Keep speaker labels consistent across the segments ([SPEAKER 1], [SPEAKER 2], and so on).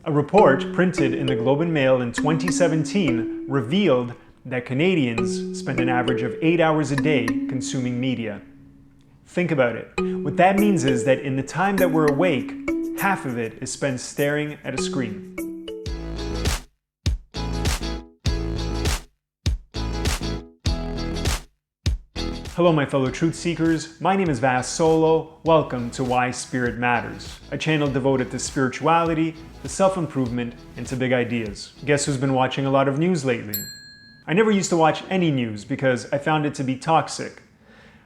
[SPEAKER 1] A report printed in the Globe and Mail in 2017 revealed that Canadians spend an average of 8 hours a day consuming media. Think about it. What that means is that in the time that we're awake, half of it is spent staring at a screen. Hello my fellow truth seekers, my name is Vas Solo. Welcome to Why Spirit Matters, a channel devoted to spirituality, to self-improvement, and to big ideas. Guess who's been watching a lot of news lately? I never used to watch any news because I found it to be toxic.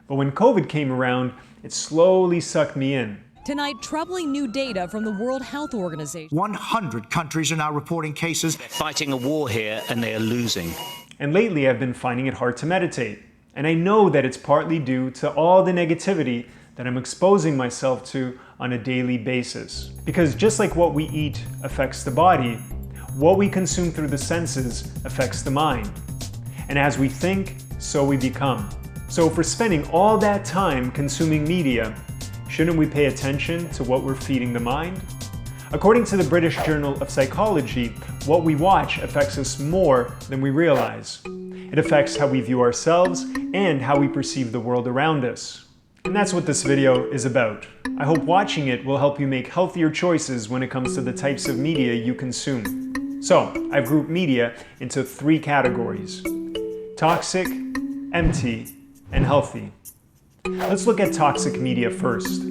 [SPEAKER 1] But when COVID came around, it slowly sucked me in.
[SPEAKER 2] Tonight, troubling new data from the World Health Organization.
[SPEAKER 3] 100 countries are now reporting cases.
[SPEAKER 4] They're fighting a war here and they are losing.
[SPEAKER 1] And lately I've been finding it hard to meditate. And I know that it's partly due to all the negativity that I'm exposing myself to on a daily basis. Because just like what we eat affects the body, what we consume through the senses affects the mind. And as we think, so we become. So if we're spending all that time consuming media, shouldn't we pay attention to what we're feeding the mind? According to the British Journal of Psychology, what we watch affects us more than we realize. It affects how we view ourselves and how we perceive the world around us. And that's what this video is about. I hope watching it will help you make healthier choices when it comes to the types of media you consume. So, I've grouped media into 3 categories: toxic, empty, and healthy. Let's look at toxic media first.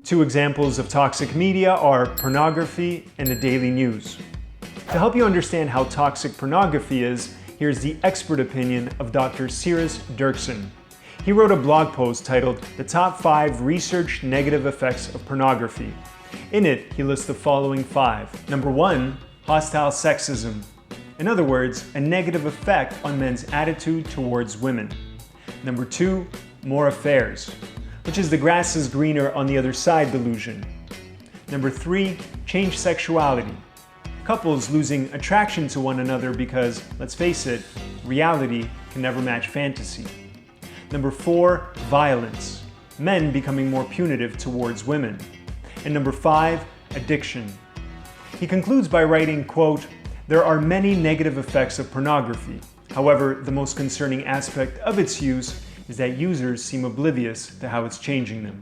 [SPEAKER 1] Two examples of toxic media are pornography and the daily news. To help you understand how toxic pornography is, here's the expert opinion of Dr. Cyrus Dirksen. He wrote a blog post titled "The Top 5 Researched Negative Effects of Pornography." In it, he lists the following 5. Number 1, hostile sexism. In other words, a negative effect on men's attitude towards women. Number 2, more affairs, which is the grass is greener on the other side delusion. Number 3, changed sexuality. Couples losing attraction to one another because, let's face it, reality can never match fantasy. Number 4, violence. Men becoming more punitive towards women. And number 5, addiction. He concludes by writing, quote, "There are many negative effects of pornography. However, the most concerning aspect of its use is that users seem oblivious to how it's changing them.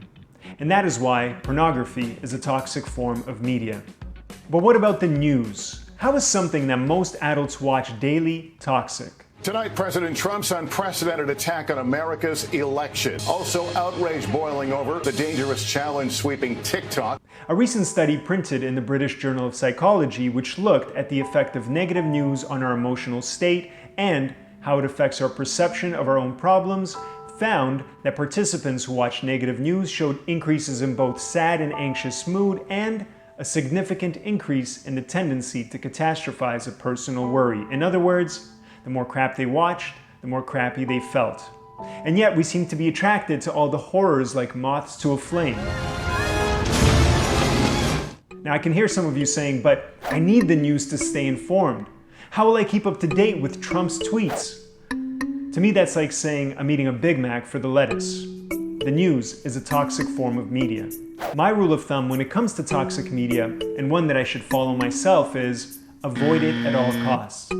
[SPEAKER 1] And that is why pornography is a toxic form of media." But what about the news? How is something that most adults watch daily toxic?
[SPEAKER 5] Tonight, President Trump's unprecedented attack on America's election. Also, outrage boiling over the dangerous challenge sweeping TikTok.
[SPEAKER 1] A recent study printed in the British Journal of Psychology, which looked at the effect of negative news on our emotional state and how it affects our perception of our own problems, found that participants who watched negative news showed increases in both sad and anxious mood and a significant increase in the tendency to catastrophize a personal worry. In other words, the more crap they watched, the more crappy they felt. And yet we seem to be attracted to all the horrors like moths to a flame. Now I can hear some of you saying, but I need the news to stay informed. How will I keep up to date with Trump's tweets? To me, that's like saying I'm eating a Big Mac for the lettuce. The news is a toxic form of media. My rule of thumb when it comes to toxic media, and one that I should follow myself, is avoid it at all costs.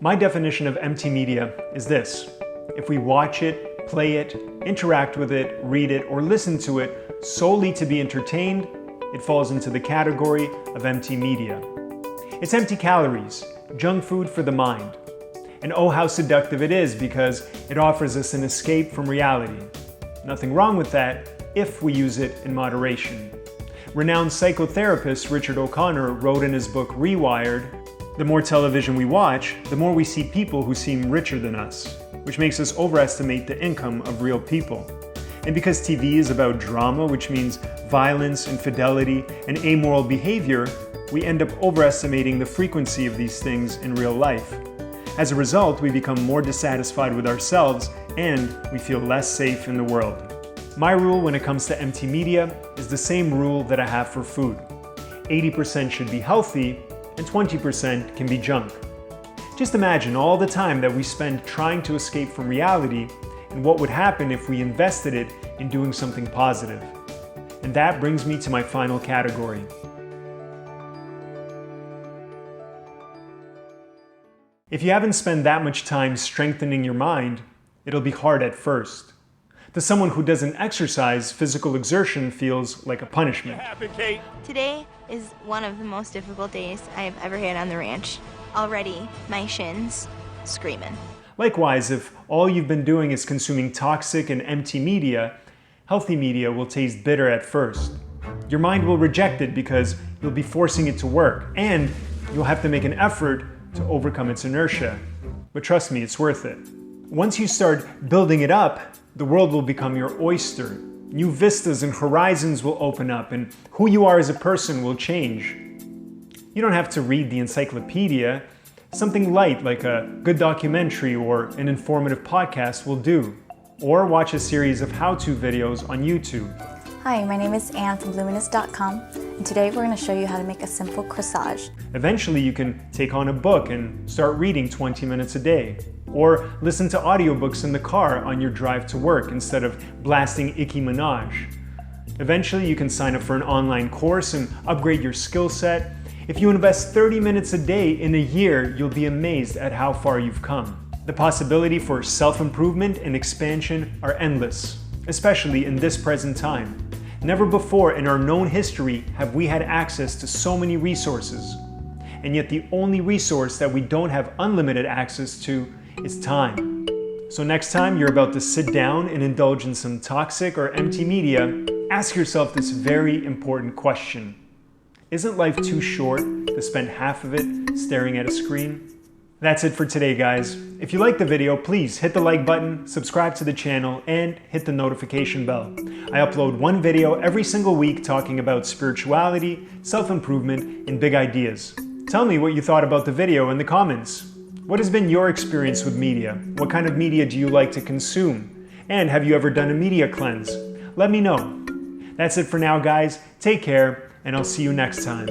[SPEAKER 1] My definition of empty media is this: if we watch it, play it, interact with it, read it, or listen to it solely to be entertained, it falls into the category of empty media. It's empty calories, junk food for the mind. And oh, how seductive it is because it offers us an escape from reality. Nothing wrong with that if we use it in moderation. Renowned psychotherapist Richard O'Connor wrote in his book Rewired, "The more television we watch, the more we see people who seem richer than us, which makes us overestimate the income of real people. And because TV is about drama, which means violence, infidelity, and amoral behavior, we end up overestimating the frequency of these things in real life. As a result, we become more dissatisfied with ourselves and we feel less safe in the world." My rule when it comes to empty media is the same rule that I have for food. 80% should be healthy and 20% can be junk. Just imagine all the time that we spend trying to escape from reality and what would happen if we invested it in doing something positive. And that brings me to my final category. If you haven't spent that much time strengthening your mind, it'll be hard at first. To someone who doesn't exercise, physical exertion feels like a punishment.
[SPEAKER 6] Today is one of the most difficult days I've ever had on the ranch. Already, my shins screaming.
[SPEAKER 1] Likewise, if all you've been doing is consuming toxic and empty media, healthy media will taste bitter at first. Your mind will reject it because you'll be forcing it to work, and you'll have to make an effort to overcome its inertia. But trust me, it's worth it. Once you start building it up, the world will become your oyster. New vistas and horizons will open up, and who you are as a person will change. You don't have to read the encyclopedia. Something light like a good documentary or an informative podcast will do. Or watch a series of how-to videos on YouTube.
[SPEAKER 7] Hi, my name is Anne from Luminous.com, and today we're going to show you how to make a simple corsage.
[SPEAKER 1] Eventually you can take on a book and start reading 20 minutes a day. Or listen to audiobooks in the car on your drive to work instead of blasting Nicki Minaj. Eventually you can sign up for an online course and upgrade your skill set. If you invest 30 minutes a day in a year, you'll be amazed at how far you've come. The possibility for self-improvement and expansion are endless, especially in this present time. Never before in our known history have we had access to so many resources. And yet the only resource that we don't have unlimited access to is time. So next time you're about to sit down and indulge in some toxic or empty media, ask yourself this very important question. Isn't life too short to spend half of it staring at a screen? That's it for today, guys. If you liked the video, please hit the like button, subscribe to the channel, and hit the notification bell. I upload one video every single week talking about spirituality, self-improvement, and big ideas. Tell me what you thought about the video in the comments. What has been your experience with media? What kind of media do you like to consume? And have you ever done a media cleanse? Let me know. That's it for now, guys. Take care, and I'll see you next time.